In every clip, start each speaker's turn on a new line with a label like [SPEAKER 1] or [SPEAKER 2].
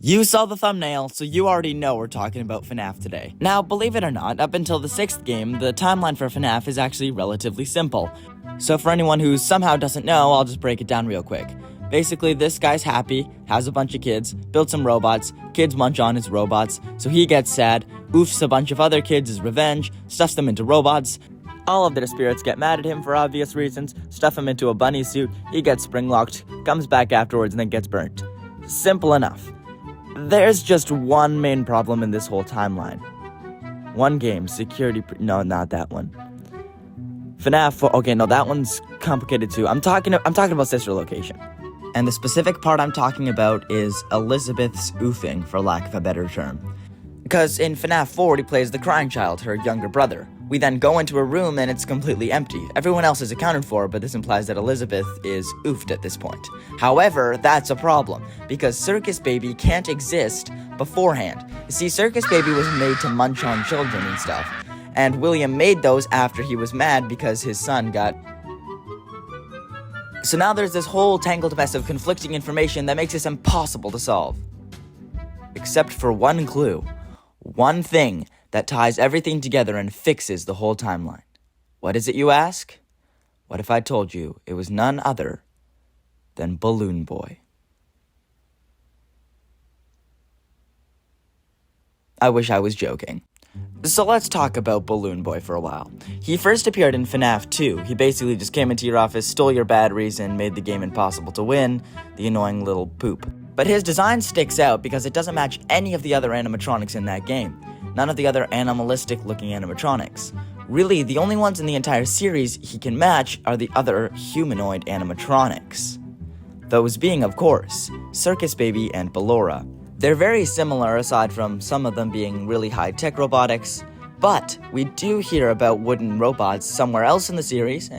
[SPEAKER 1] You saw the thumbnail, so you already know we're talking about Fnaf today. Now, believe it or not, up until the 6th game, the timeline for Fnaf is actually relatively simple. So for anyone who somehow doesn't know, I'll just break it down real quick. Basically, this guy's happy, has a bunch of kids, built some robots, kids munch on his robots, so he gets sad, oofs a bunch of other kids as revenge, stuffs them into robots. All of their spirits get mad at him for obvious reasons, stuff him into a bunny suit, he gets spring-locked, comes back afterwards, and then gets burnt. Simple enough. There's just one main problem in this whole timeline. One game, no, not that one. Fnaf, okay, no, that one's complicated too. I'm talking about sister location. And the specific part I'm talking about is Elizabeth's oofing, for lack of a better term. Because in Fnaf 4, he plays the crying child, her younger brother. We then go into a room and it's completely empty. Everyone else is accounted for, but this implies that Elizabeth is oofed at this point. However, that's a problem, because Circus Baby can't exist beforehand. You see, Circus Baby was made to munch on children and stuff, and William made those after he was mad because his son got... So now there's this whole tangled mess of conflicting information that makes this impossible to solve. Except for one clue. One thing that ties everything together and fixes the whole timeline. What is it, you ask? What if I told you it was none other than Balloon Boy? I wish I was joking. So let's talk about Balloon Boy for a while. He first appeared in Fnaf 2. He basically just came into your office, stole your batteries, and made the game impossible to win. The annoying little poop. But his design sticks out because it doesn't match any of the other animatronics in that game. None of the other animalistic-looking animatronics. Really, the only ones in the entire series he can match are the other humanoid animatronics. Those being, of course, Circus Baby and Ballora. They're very similar aside from some of them being really high-tech robotics, but we do hear about wooden robots somewhere else in the series,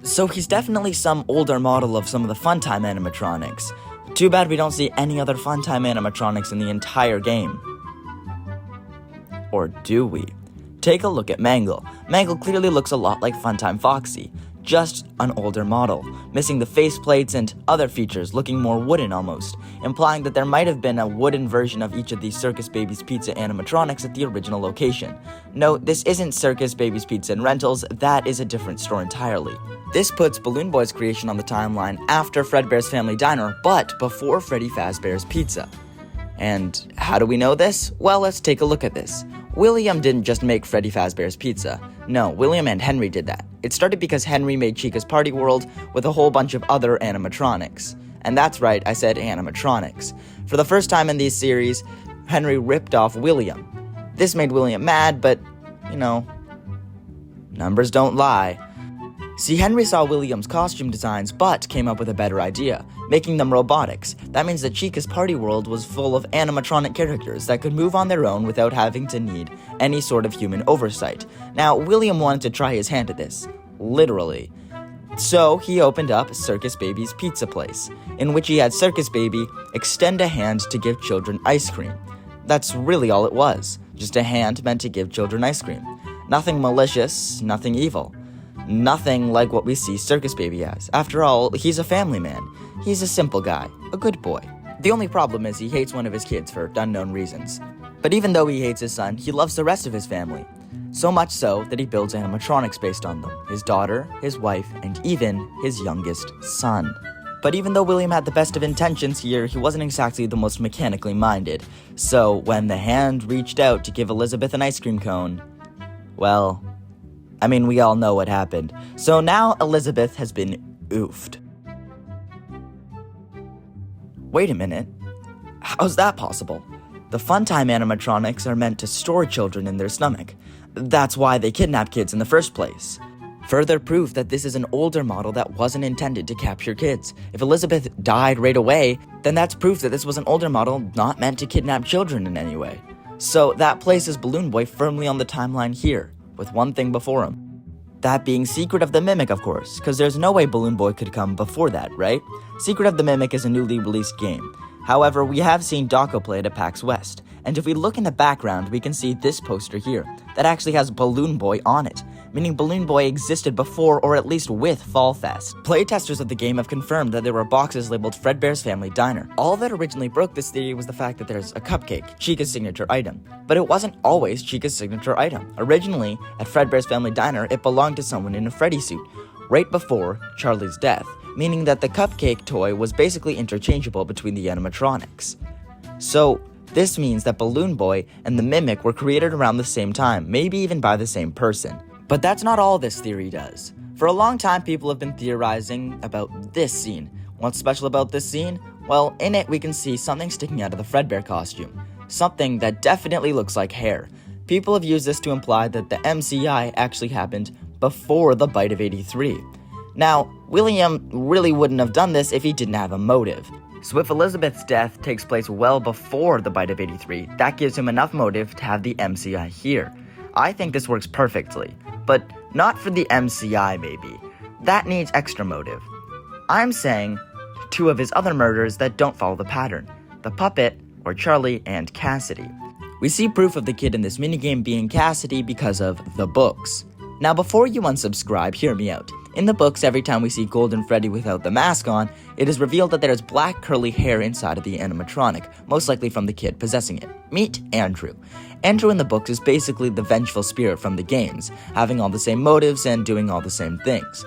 [SPEAKER 1] So he's definitely some older model of some of the Funtime animatronics. Too bad we don't see any other Funtime animatronics in the entire game. Or do we? Take a look at Mangle. Mangle clearly looks a lot like Funtime Foxy, just an older model, missing the faceplates and other features, looking more wooden almost, implying that there might have been a wooden version of each of these Circus Baby's Pizza animatronics at the original location. No, this isn't Circus Baby's Pizza and Rentals, that is a different store entirely. This puts Balloon Boy's creation on the timeline after Fredbear's Family Diner, but before Freddy Fazbear's Pizza. And how do we know this? Well, let's take a look at this. William didn't just make Freddy Fazbear's Pizza. No, William and Henry did that. It started because Henry made Chica's Party World with a whole bunch of other animatronics. And that's right, I said animatronics. For the first time in these series, Henry ripped off William. This made William mad, but, numbers don't lie. See, Henry saw William's costume designs, but came up with a better idea, making them robotics. That means that Chica's Party World was full of animatronic characters that could move on their own without having to need any sort of human oversight. Now, William wanted to try his hand at this. Literally. So, he opened up Circus Baby's Pizza Place, in which he had Circus Baby extend a hand to give children ice cream. That's really all it was. Just a hand meant to give children ice cream. Nothing malicious, nothing evil. Nothing like what we see Circus Baby as. After all, he's a family man. He's a simple guy, a good boy. The only problem is he hates one of his kids for unknown reasons. But even though he hates his son, he loves the rest of his family. So much so that he builds animatronics based on them. His daughter, his wife, and even his youngest son. But even though William had the best of intentions here, he wasn't exactly the most mechanically minded. So when the hand reached out to give Elizabeth an ice cream cone, well... we all know what happened. So now Elizabeth has been oofed. Wait a minute. How's that possible? The Funtime animatronics are meant to store children in their stomach. That's why they kidnap kids in the first place. Further proof that this is an older model that wasn't intended to capture kids. If Elizabeth died right away, then that's proof that this was an older model not meant to kidnap children in any way. So that places Balloon Boy firmly on the timeline here, with one thing before him. That being Secret of the Mimic, of course, because there's no way Balloon Boy could come before that, right? Secret of the Mimic is a newly released game. However, we have seen Dawko play it at PAX West, and if we look in the background, we can see this poster here, that actually has Balloon Boy on it, meaning Balloon Boy existed before or at least with Fall Fest. Playtesters of the game have confirmed that there were boxes labeled Fredbear's Family Diner. All that originally broke this theory was the fact that there's a cupcake, Chica's signature item. But it wasn't always Chica's signature item. Originally, at Fredbear's Family Diner, it belonged to someone in a Freddy suit, right before Charlie's death, meaning that the cupcake toy was basically interchangeable between the animatronics. So, this means that Balloon Boy and the Mimic were created around the same time, maybe even by the same person. But that's not all this theory does. For a long time, people have been theorizing about this scene. What's special about this scene? Well, in it we can see something sticking out of the Fredbear costume. Something that definitely looks like hair. People have used this to imply that the MCI actually happened before the bite of 83. Now, William really wouldn't have done this if he didn't have a motive. So if Elizabeth's death takes place well before the bite of 83, that gives him enough motive to have the MCI here. I think this works perfectly, but not for the MCI maybe. That needs extra motive. I'm saying 2 of his other murders that don't follow the pattern, the puppet, or Charlie and Cassidy. We see proof of the kid in this minigame being Cassidy because of the books. Now before you unsubscribe, hear me out. In the books, every time we see Golden Freddy without the mask on, it is revealed that there is black curly hair inside of the animatronic, most likely from the kid possessing it. Meet Andrew. Andrew in the books is basically the vengeful spirit from the games, having all the same motives and doing all the same things.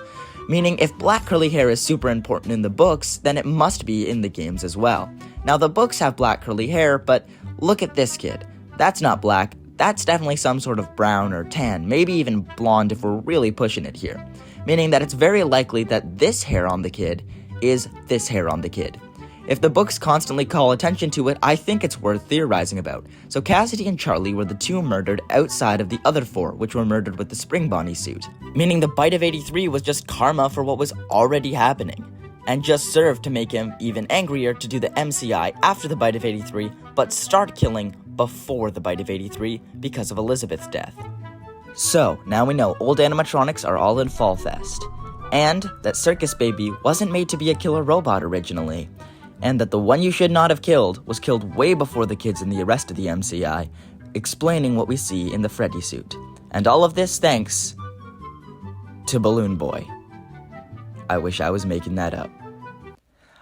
[SPEAKER 1] Meaning, if black curly hair is super important in the books, then it must be in the games as well. Now, the books have black curly hair, but look at this kid. That's not black, that's definitely some sort of brown or tan, maybe even blonde if we're really pushing it here. Meaning that it's very likely that this hair on the kid is this hair on the kid. If the books constantly call attention to it, I think it's worth theorizing about. So Cassidy and Charlie were the 2 murdered outside of the other 4, which were murdered with the Spring Bonnie suit. Meaning the bite of 83 was just karma for what was already happening, and just served to make him even angrier to do the MCI after the bite of 83, but start killing before the bite of 83 because of Elizabeth's death. So, now we know old animatronics are all in Fall Fest, and that Circus Baby wasn't made to be a killer robot originally, and that the one you should not have killed was killed way before the kids in the rest of the MCI, explaining what we see in the Freddy suit. And all of this thanks to Balloon Boy. I wish I was making that up.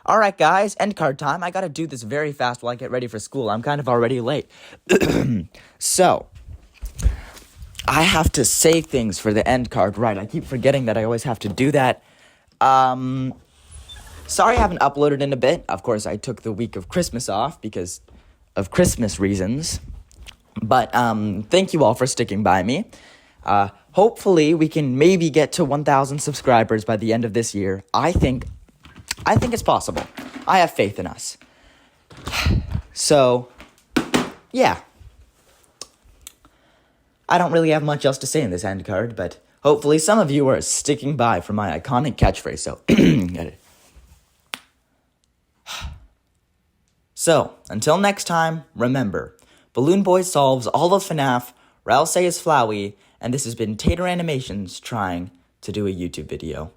[SPEAKER 1] Alright guys, end card time. I gotta do this very fast while I get ready for school. I'm kind of already late. So, I have to say things for the end card right. I keep forgetting that I always have to do that. Sorry I haven't uploaded in a bit. Of course, I took the week of Christmas off because of Christmas reasons. But thank you all for sticking by me. Hopefully, we can maybe get to 1,000 subscribers by the end of this year. I think it's possible. I have faith in us. So, yeah. I don't really have much else to say in this end card, but hopefully some of you are sticking by for my iconic catchphrase, so get it. So, until next time, remember, Balloon Boy solves all of FNAF, Ralsei is Flowey, and this has been Tater Animations trying to do a YouTube video.